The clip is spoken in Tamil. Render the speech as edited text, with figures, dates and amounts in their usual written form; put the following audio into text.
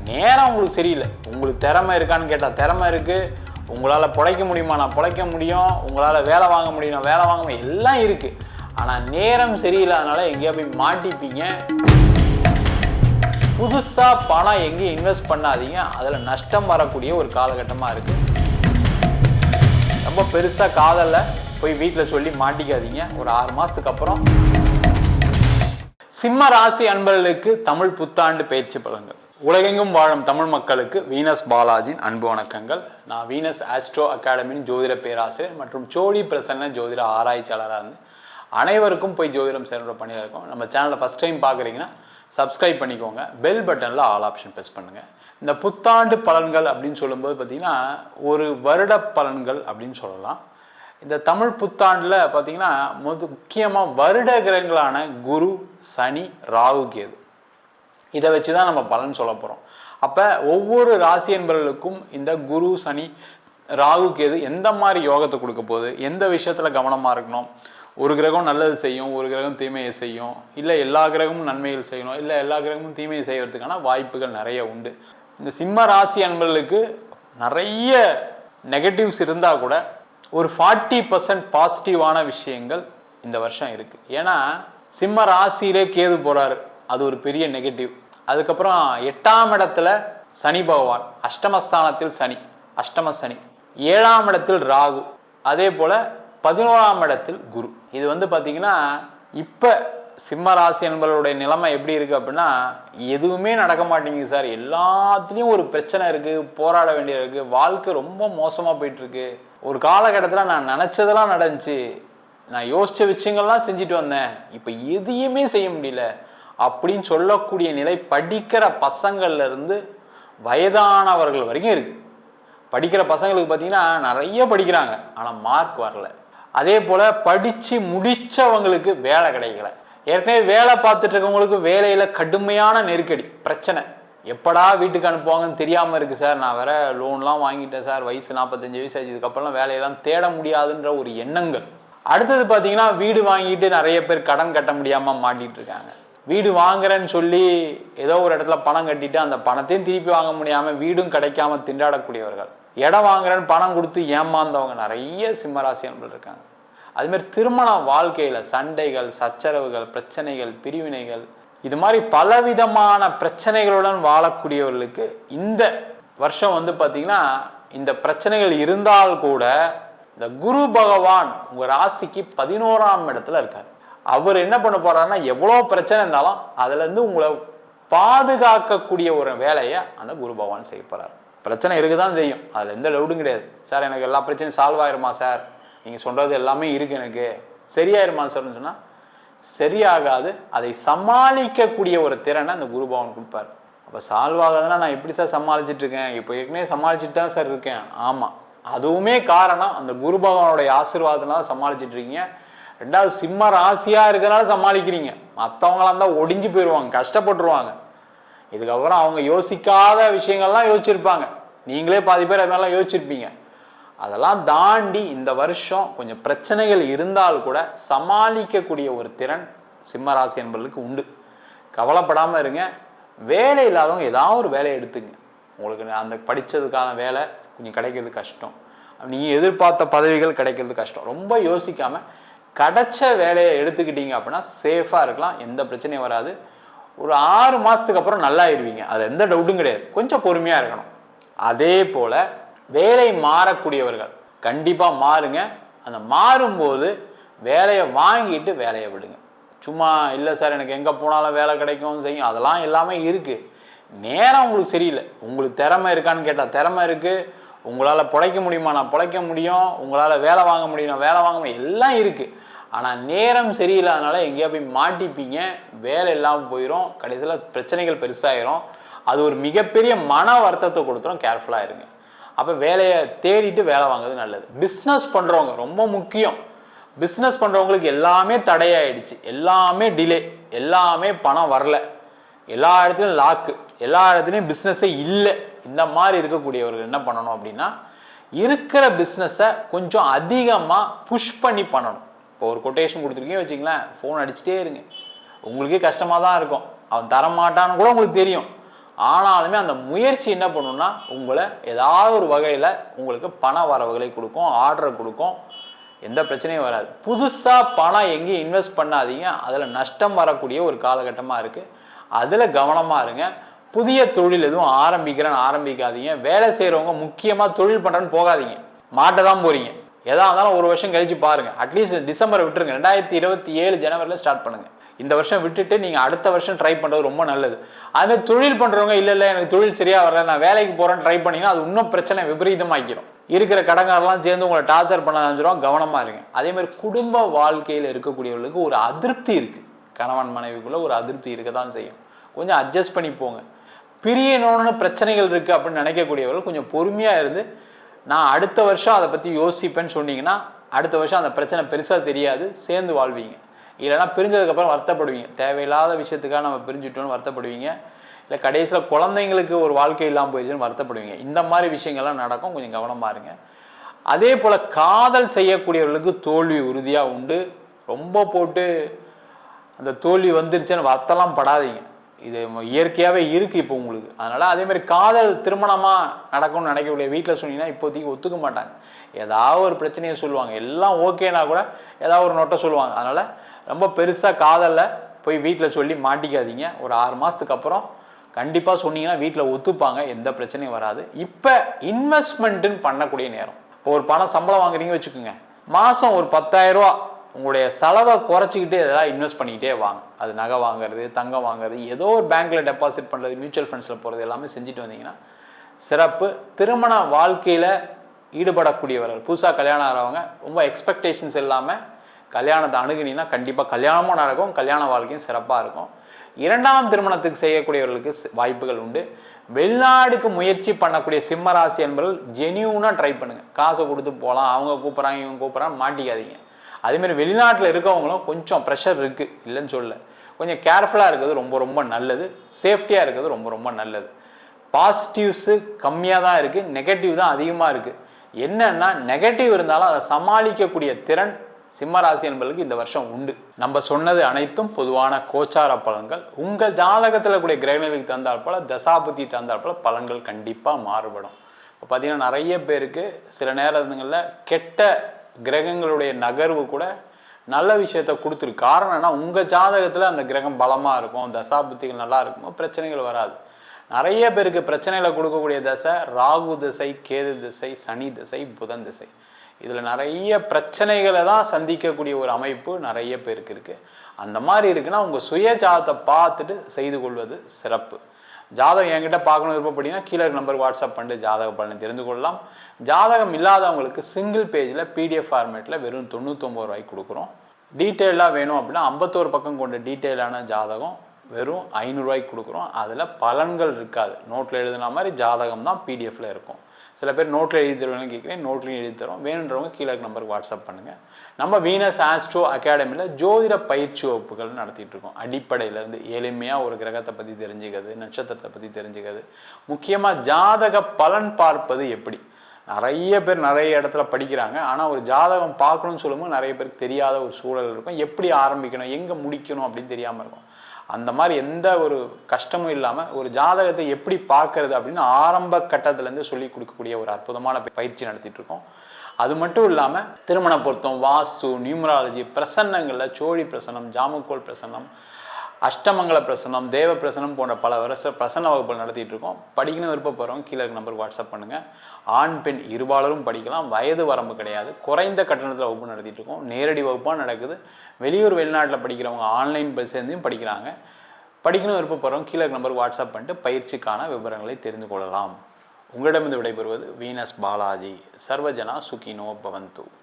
நேரம் உங்களுக்கு சரியில்லை. உங்களுக்கு திறமை இருக்கான்னு கேட்டால் திறமை இருக்குது, உங்களால் பிழைக்க முடியுமா நான் பிழைக்க முடியும், உங்களால் வேலை வாங்க முடியும் வேலை வாங்க எல்லாம் இருக்குது. ஆனால் நேரம் சரியில்லாதனால எங்கேயா போய் மாட்டிப்பீங்க. புதுசாக பணம் எங்கேயும் இன்வெஸ்ட் பண்ணாதீங்க, அதில் நஷ்டம் வரக்கூடிய ஒரு காலகட்டமாக இருக்குது. ரொம்ப பெருசாக காதலில் போய் வீட்டில் சொல்லி மாட்டிக்காதீங்க. ஒரு 6 மாதத்துக்கு அப்புறம். சிம்ம ராசி அன்பர்களுக்கு தமிழ் புத்தாண்டு பயிற்சி பலன்கள். உலகெங்கும் வாழும் தமிழ் மக்களுக்கு வீனஸ் பாலாஜியின் அன்பு வணக்கங்கள். நான் வீனஸ் ஆஸ்ட்ரோ அகாடமியின் ஜோதிட பேராசிரியர் மற்றும் சோழி பிரசன்ன ஜோதிட ஆராய்ச்சியாளராக இருந்து அனைவருக்கும் போய் ஜோதிடம் சேர்ந்த பணியாக இருக்கும். நம்ம சேனலை ஃபஸ்ட் டைம் பார்க்குறீங்கன்னா சப்ஸ்கிரைப் பண்ணிக்கோங்க, பெல் பட்டனில் ஆல் ஆப்ஷன் ப்ரெஸ் பண்ணுங்கள். இந்த புத்தாண்டு பலன்கள் அப்படின்னு சொல்லும்போது பார்த்திங்கன்னா ஒரு வருட பலன்கள் அப்படின்னு சொல்லலாம். இந்த தமிழ் புத்தாண்டில் பார்த்திங்கன்னா முக்கியமாக வருட கிரகங்களான குரு, சனி, ராகு, கேது இதை வச்சு தான் நம்ம பலன் சொல்ல போகிறோம். அப்போ ஒவ்வொரு ராசி என்பவர்களுக்கும் இந்த குரு, சனி, ராகு, கேது எந்த மாதிரி யோகத்தை கொடுக்க போகுது, எந்த விஷயத்தில் கவனமாக இருக்கணும், ஒரு கிரகம் நல்லது செய்யும், ஒரு கிரகம் தீமையை செய்யும், இல்லை எல்லா கிரகமும் நன்மைகள் செய்யணும், இல்லை எல்லா கிரகமும் தீமையை செய்யறதுக்கான வாய்ப்புகள் நிறைய உண்டு. இந்த சிம்ம ராசி அன்பர்களுக்கு நிறைய நெகட்டிவ்ஸ் இருந்தால் கூட ஒரு 40% பாசிட்டிவான விஷயங்கள் இந்த வருஷம் இருக்குது. ஏன்னா சிம்ம ராசியிலே கேது போகிறாரு, அது ஒரு பெரிய நெகட்டிவ். அதுக்கப்புறம் 8ஆம் இடத்துல சனி பகவான், அஷ்டமஸ்தானத்தில் சனி, அஷ்டம சனி, 7ஆம் இடத்தில் ராகு, அதே போல் 11ஆம் இடத்தில் குரு. இது பார்த்திங்கன்னா இப்போ சிம்ம ராசி என்பவர்களுடைய நிலைமை எப்படி இருக்குது அப்படின்னா எதுவுமே நடக்க மாட்டேங்குது சார், எல்லாத்துலேயும் ஒரு பிரச்சனை இருக்குது, போராட வேண்டியது இருக்குது, வாழ்க்கை ரொம்ப மோசமாக போயிட்டுருக்கு. ஒரு காலகட்டத்தில் நான் நினச்சதெல்லாம் நடந்துச்சு, நான் யோசித்த விஷயங்கள்லாம் செஞ்சுட்டு வந்தேன், இப்போ எதையுமே செய்ய முடியல அப்படின்னு சொல்லக்கூடிய நிலை படிக்கிற பசங்கள்லேருந்து வயதானவர்கள் வரைக்கும் இருக்குது. படிக்கிற பசங்களுக்கு பார்த்திங்கன்னா நிறைய படிக்கிறாங்க, ஆனால் மார்க் வரல. அதே போல் படித்து முடித்தவங்களுக்கு வேலை கிடைக்கல. ஏற்கனவே வேலை பார்த்துட்டு இருக்கவங்களுக்கு வேலையில் கடுமையான நெருக்கடி, பிரச்சனை, எப்படா வீட்டுக்கு அனுப்புவாங்கன்னு தெரியாமல் இருக்குது சார், நான் வேற லோன்லாம் வாங்கிட்டேன் சார், வயசு 45 வயசு ஆச்சு, இதுக்கப்புறம்லாம் வேலையெல்லாம் தேட முடியாதுன்ற ஒரு எண்ணங்கள். அடுத்தது பார்த்தீங்கன்னா வீடு வாங்கிட்டு நிறைய பேர் கடன் கட்ட முடியாமல் மாட்டிகிட்டு இருக்காங்க. வீடு வாங்குறேன்னு சொல்லி ஏதோ ஒரு இடத்துல பணம் கட்டிட்டு அந்த பணத்தையும் திருப்பி வாங்க முடியாமல் வீடும் கிடைக்காம திண்டாடக்கூடியவர்கள், இடம் வாங்குறேன்னு பணம் கொடுத்து ஏமாந்தவங்க நிறைய சிம்மராசி என்பது இருக்காங்க. அதுமாரி திருமண வாழ்க்கையில் சண்டைகள், சச்சரவுகள், பிரச்சனைகள், பிரிவினைகள், இது மாதிரி பலவிதமான பிரச்சனைகளுடன் வாழக்கூடியவர்களுக்கு இந்த வருஷம் பார்த்திங்கன்னா இந்த பிரச்சனைகள் இருந்தால் கூட இந்த குரு பகவான் உங்கள் ராசிக்கு 11ஆம் இடத்துல இருக்கார். அவர் என்ன பண்ண போறாருன்னா எவ்வளோ பிரச்சனை இருந்தாலும் அதுலேருந்து உங்களை பாதுகாக்கக்கூடிய ஒரு வேலையை அந்த குரு பகவான் செய்ய போகிறார். பிரச்சனை இருக்குதான் செய்யும், அதில் எந்த டவுட்டும் கிடையாது. சார் எனக்கு எல்லா பிரச்சனையும் சால்வ் ஆயிருமா சார், நீங்கள் சொல்கிறது எல்லாமே இருக்குது, எனக்கு சரியாயிருமா சார்னு சொன்னால் சரியாகாது. அதை சமாளிக்கக்கூடிய ஒரு திறனை அந்த குரு பகவான் கொடுப்பார். அப்போ சால்வ் ஆகாதுன்னா நான் எப்படி சார் சமாளிச்சுட்டு இருக்கேன், இப்போ ஏற்கனவே சமாளிச்சுட்டு தான் சார் இருக்கேன். ஆமாம், அதுவுமே காரணம் அந்த குரு பகவானுடைய ஆசீர்வாதத்தினால சமாளிச்சுட்டு இருக்கீங்க. 2வது சிம்ம ராசியாக இருக்கிறனால சமாளிக்கிறீங்க. மற்றவங்களாம் இருந்தால் ஒடிஞ்சு போயிடுவாங்க, கஷ்டப்பட்டுருவாங்க. இதுக்கப்புறம் அவங்க யோசிக்காத விஷயங்கள்லாம் யோசிச்சிருப்பாங்க, நீங்களே பாதி பேர் அது மாதிரிலாம் யோசிச்சிருப்பீங்க. அதெல்லாம் தாண்டி இந்த வருஷம் கொஞ்சம் பிரச்சனைகள் இருந்தால் கூட சமாளிக்கக்கூடிய ஒரு திறன் சிம்ம ராசி என்பவர்களுக்கு உண்டு. கவலைப்படாமல் இருங்க. வேலை இல்லாதவங்க ஏதாவது ஒரு வேலையை எடுத்துங்க. உங்களுக்கு அந்த படித்ததுக்கான வேலை கொஞ்சம் கிடைக்கிறது கஷ்டம், நீங்கள் எதிர்பார்த்த பதவிகள் கிடைக்கிறது கஷ்டம். ரொம்ப யோசிக்காமல் கிடைச்ச வேலையை எடுத்துக்கிட்டீங்க அப்படின்னா சேஃபாக இருக்கலாம், எந்த பிரச்சனையும் வராது. ஒரு 6 மாதத்துக்கு அப்புறம் நல்லா ஆயிடுவீங்க, அது எந்த டவுட்டும் கிடையாது. கொஞ்சம் பொறுமையாக இருக்கணும். அதே போல் வேலை மாறக்கூடியவர்கள் கண்டிப்பாக மாறுங்க. அந்த மாறும்போது வேலையை வாங்கிட்டு வேலையை விடுங்க. சும்மா இல்லை சார் எனக்கு எங்கே போனாலும் வேலை கிடைக்கும் செய்யும், அதெல்லாம் எல்லாமே இருக்குது. நேரம் உங்களுக்கு சரியில்லை. உங்களுக்கு திறமை இருக்கான்னு கேட்டால் திறமை இருக்குது, உங்களால் பிழைக்க முடியுமா நான் பிழைக்க முடியும், உங்களால் வேலை வாங்க முடியும் வேலை வாங்க எல்லாம் இருக்குது. ஆனால் நேரம் சரியில்லாதனால எங்கேயா போய் மாட்டிப்பீங்க, வேலை இல்லாமல் போயிடும், கடைசியில் பிரச்சனைகள் பெருசாகிடும். அது ஒரு மிகப்பெரிய மன வருத்தத்தை கொடுத்துரும். கேர்ஃபுல்லாக இருங்க. அப்போ வேலையை தேடிட்டு வேலை வாங்குறது நல்லது. பிஸ்னஸ் பண்ணுறவங்க ரொம்ப முக்கியம். பிஸ்னஸ் பண்ணுறவங்களுக்கு எல்லாமே தடையாயிடுச்சு, எல்லாமே டிலே, எல்லாமே பணம் வரல, எல்லா இடத்துலையும் லாக்கு, எல்லா இடத்துலையும் பிஸ்னஸே இல்லை. இந்த மாதிரி இருக்கக்கூடியவர்கள் என்ன பண்ணணும் அப்படின்னா இருக்கிற பிஸ்னஸை கொஞ்சம் அதிகமாக புஷ் பண்ணி பண்ணணும். இப்போ ஒரு கொட்டேஷன் கொடுத்துருக்கீங்க வச்சிங்களேன், ஃபோன் அடிச்சுட்டே இருங்க. உங்களுக்கே கஷ்டமாக தான் இருக்கும், அவன் தரமாட்டான்னு கூட உங்களுக்கு தெரியும். ஆனாலுமே அந்த முயற்சி என்ன பண்ணுன்னா உங்களை ஏதாவது ஒரு வகையில் உங்களுக்கு பண வரவுகளை கொடுக்கும், ஆர்டரை கொடுக்கும், எந்த பிரச்சனையும் வராது. புதுசாக பணம் எங்கேயும் இன்வெஸ்ட் பண்ணாதீங்க, அதில் நஷ்டம் வரக்கூடிய ஒரு காலகட்டமாக இருக்குது. அதில் கவனமாக இருங்க. புதிய தொழில் எதுவும் ஆரம்பிக்காதீங்க. வேலை செய்கிறவங்க முக்கியமாக தொழில் பண்ணுறேன்னு போகாதீங்க, மாட்ட தான் போகிறீங்க. எதாக இருந்தாலும் ஒரு வருஷம் கழிச்சு பாருங்கள். அட்லீஸ்ட் டிசம்பரை விட்டுருங்க, 2027 ஜனவரியில் ஸ்டார்ட் பண்ணுங்கள். இந்த வருஷம் விட்டுட்டு நீங்கள் அடுத்த வருஷம் ட்ரை பண்ணுறது ரொம்ப நல்லது. அதுமாதிரி தொழில் பண்ணுறவங்க இல்லை எனக்கு தொழில் சரியாக வரல, நான் வேலைக்கு போகிறேன்னு ட்ரை பண்ணிங்கன்னா அது இன்னும் பிரச்சனை விபரீதமாக்கிடும். இருக்கிற கடங்காரெல்லாம் சேர்ந்து உங்களை டார்ச்சர் பண்ண ஆரம்பிச்சிடும். கவனமாக இருங்க. அதேமாதிரி குடும்ப வாழ்க்கையில் இருக்கக்கூடியவர்களுக்கு ஒரு அதிருப்தி இருக்குது. கணவன் மனைவிக்குள்ளே ஒரு அதிருப்தி இருக்க தான் செய்யும். கொஞ்சம் அட்ஜஸ்ட் பண்ணி போங்க. பிரியணும்னு பிரச்சனைகள் இருக்குது அப்படின்னு நினைக்கக்கூடியவர்கள் கொஞ்சம் பொறுமையாக இருந்து நான் அடுத்த வருஷம் அதை பற்றி யோசிப்பேன்னு சொன்னீங்கன்னா அடுத்த வருஷம் அந்த பிரச்சனை பெருசாக தெரியாது, சேர்ந்து வாழ்வீங்க. இல்லைனா பிரிஞ்சதுக்கப்புறம் வருத்தப்படுவீங்க. தேவையில்லாத விஷயத்துக்காக நம்ம பிரிஞ்சுட்டோன்னு வருத்தப்படுவீங்க. இல்லை கடைசியில் குழந்தைங்களுக்கு ஒரு வாழ்க்கை இல்லாமல் போயிடுச்சுன்னு வருத்தப்படுவீங்க. இந்த மாதிரி விஷயங்கள்லாம் நடக்கும். கொஞ்சம் கவனமாக இருங்க. அதே போல் காதல் செய்யக்கூடியவர்களுக்கு தோல்வி உறுதியாக உண்டு. ரொம்ப போட்டு அந்த தோல்வி வந்துருச்சுன்னு வருத்தலாம் படாதீங்க. இது இயற்கையாகவே இருக்குது இப்போ உங்களுக்கு. அதனால் அதேமாதிரி காதல் திருமணமாக நடக்கும்னு நினைக்கக்கூடிய வீட்டில் சொன்னீங்கன்னா இப்போதைக்கு ஒத்துக்க மாட்டாங்க. ஏதாவது ஒரு பிரச்சனையை சொல்லுவாங்க. எல்லாம் ஓகேனா கூட ஏதாவது ஒரு நோட்டை சொல்லுவாங்க. அதனால் ரொம்ப பெருசாக காதலில் போய் வீட்டில் சொல்லி மாட்டிக்காதீங்க. ஒரு 6 மாதத்துக்கு அப்புறம் கண்டிப்பாக சொன்னீங்கன்னா வீட்டில் ஒத்துப்பாங்க, எந்த பிரச்சனையும் வராது. இப்போ இன்வெஸ்ட்மெண்ட்டுன்னு பண்ணக்கூடிய நேரம். இப்போ ஒரு பணம் சம்பளம் வாங்குறீங்க வச்சுக்கோங்க, மாதம் ஒரு 10,000 ரூபா உங்களுடைய செலவை குறைச்சிக்கிட்டு எதாவது இன்வெஸ்ட் பண்ணிக்கிட்டே வாங்க. அது நகை வாங்குறது, தங்கம் வாங்குறது, ஏதோ ஒரு பேங்க்கில் டெபாசிட் பண்ணுறது, மியூச்சுவல் ஃபண்ட்ஸில் போகிறது எல்லாமே செஞ்சுட்டு வந்தீங்கன்னா சிறப்பு. திருமண வாழ்க்கையில் ஈடுபடக்கூடியவர்கள், புதுசாக கல்யாணம் ஆகிறவங்க ரொம்ப எக்ஸ்பெக்டேஷன்ஸ் இல்லாமல் கல்யாணத்தை அணுகுனீங்கன்னா கண்டிப்பாக கல்யாணமும் நடக்கும், கல்யாண வாழ்க்கையும் சிறப்பாக இருக்கும். 2ஆம் திருமணத்துக்கு செய்யக்கூடியவர்களுக்கு வாய்ப்புகள் உண்டு. வெளிநாடுக்கு முயற்சி பண்ணக்கூடிய சிம்ம ராசி என்பவர்கள் ஜெனியூனாக ட்ரை பண்ணுங்கள். காசை கொடுத்து போகலாம், அவங்க கூப்பிட்றாங்க இவங்க கூப்பிட்றாங்க, மாட்டிக்காதீங்க. அதேமாதிரி வெளிநாட்டில் இருக்கவங்களும் கொஞ்சம் ப்ரெஷர் இருக்குது, இல்லைன்னு சொல்ல, கொஞ்சம் கேர்ஃபுல்லாக இருக்கிறது ரொம்ப ரொம்ப நல்லது. சேஃப்டியாக இருக்கிறது ரொம்ப ரொம்ப நல்லது. பாசிட்டிவ்ஸு கம்மியாக தான் இருக்குது, நெகட்டிவ் தான் அதிகமாக இருக்குது. என்னன்னா நெகட்டிவ் இருந்தாலும் அதை சமாளிக்கக்கூடிய திறன் சிம்மராசி என்பதற்கு இந்த வருஷம் உண்டு. நம்ம சொன்னது அனைத்தும் பொதுவான கோச்சார பலன்கள். உங்கள் ஜாதகத்தில் கூடிய கிரகநிலைக்கு தந்தால் போல், தசாபுத்தி தந்தால் போல் பலன்கள் கண்டிப்பாக மாறுபடும். இப்போ பார்த்தீங்கன்னா நிறைய பேருக்கு சில நேரங்களில் கெட்ட கிரகங்களுடைய நகர்வு கூட நல்ல விஷயத்த கொடுத்துருக்கு. காரணம் என்ன, உங்கள் ஜாதகத்தில் அந்த கிரகம் பலமாக இருக்கும், தசாபுத்திகள் நல்லா இருக்கும், பிரச்சனைகள் வராது. நிறைய பேருக்கு பிரச்சனைகளை கொடுக்கக்கூடிய தசை ராகு திசை, கேது திசை, சனி திசை, புதன் திசை. இதில் நிறைய பிரச்சனைகளை தான் சந்திக்கக்கூடிய ஒரு அமைப்பு நிறைய பேருக்கு இருக்குது. அந்த மாதிரி இருக்குன்னா உங்கள் சுய ஜாதகத்தை பார்த்துட்டு செய்து கொள்வது சிறப்பு. ஜாதகம் என்கிட்ட பார்க்கணும் விருப்பப்பட்டீங்கன்னா கீழே நம்பர் வாட்ஸ்அப் பண்ணிட்டு ஜாதக பலனை தெரிந்து கொள்ளலாம். ஜாதகம் இல்லாதவங்களுக்கு சிங்கிள் பேஜில் பிடிஎஃப் ஃபார்மேட்டில் வெறும் 99 ரூபாய்க்கு கொடுக்குறோம். டீட்டெயிலாக வேணும் அப்படின்னா 51 பக்கம் கொண்ட டீட்டெயிலான ஜாதகம் வெறும் 500 ரூபாய்க்கு கொடுக்குறோம். அதில் பலன்கள் இருக்காது, நோட்டில் எழுதுன மாதிரி ஜாதகம் தான் பிடிஎஃப்பில் இருக்கும். சில பேர் நோட்டில் எழுதி தருவாங்கன்னு கேட்குறேன், நோட்லையும் எழுதி தரோம். வேணுன்றவங்க கீழே நம்பருக்கு வாட்ஸ்அப் பண்ணுங்கள். நம்ம வீனஸ் ஆஸ்ட்ரோ அகாடமியில் ஜோதிட பயிற்சி வகுப்புகள் நடத்திட்டு இருக்கோம். அடிப்படையிலேருந்து எளிமையாக ஒரு கிரகத்தை பற்றி தெரிஞ்சுக்கிறது, நட்சத்திரத்தை பற்றி தெரிஞ்சுக்கிறது, முக்கியமாக ஜாதக பலன் பார்ப்பது எப்படி. நிறைய பேர் நிறைய இடத்துல படிக்கிறாங்க, ஆனால் ஒரு ஜாதகம் பார்க்கணும்னு சொல்லும்போது நிறைய பேருக்கு தெரியாத ஒரு சூழல் இருக்கும். எப்படி ஆரம்பிக்கணும், எங்கே முடிக்கணும் அப்படின்னு தெரியாமல் இருக்கும். அந்த மாதிரி எந்த ஒரு கஷ்டமும் இல்லாமல் ஒரு ஜாதகத்தை எப்படி பார்க்கறது அப்படின்னு ஆரம்ப கட்டத்திலேருந்து சொல்லி கொடுக்கக்கூடிய ஒரு அற்புதமான பயிற்சி நடத்திட்டு இருக்கோம். அது மட்டும் இல்லாமல் திருமண பொருத்தம், வாஸ்து, நியூமராலஜி, பிரசன்னங்களில் சோழி பிரசன்னம், ஜாமுக்கோல் பிரசன்னம், அஷ்டமங்கல பிரசன்னம், தேவ பிரசன்னம் போன்ற பல வருஷ பிரசன்ன வகுப்புகள் நடத்திட்டு இருக்கோம். படிக்கணும் விருப்பப்படுறவங்க கீழே நம்பருக்கு வாட்ஸ்அப் பண்ணுங்கள். ஆண் பெண் இருபாலரும் படிக்கலாம், வயது வரம்பு கிடையாது. குறைந்த கட்டணத்தில் வகுப்பு நடத்திட்டு இருக்கோம். நேரடி வகுப்பாக நடக்குது. வெளியூர் வெளிநாட்டில் படிக்கிறவங்க ஆன்லைன் சேர்ந்தும் படிக்கிறாங்க. படிக்கணும் விருப்பப்படுறவங்க கீழே நம்பருக்கு வாட்ஸ்அப் பண்ணிட்டு பயிற்சிக்கான விவரங்களை தெரிந்து கொள்ளலாம். உங்களிடமிருந்து விடைபெறுவது வீனஸ் பாலாஜி. சர்வஜனா சுகினோ பவந்து.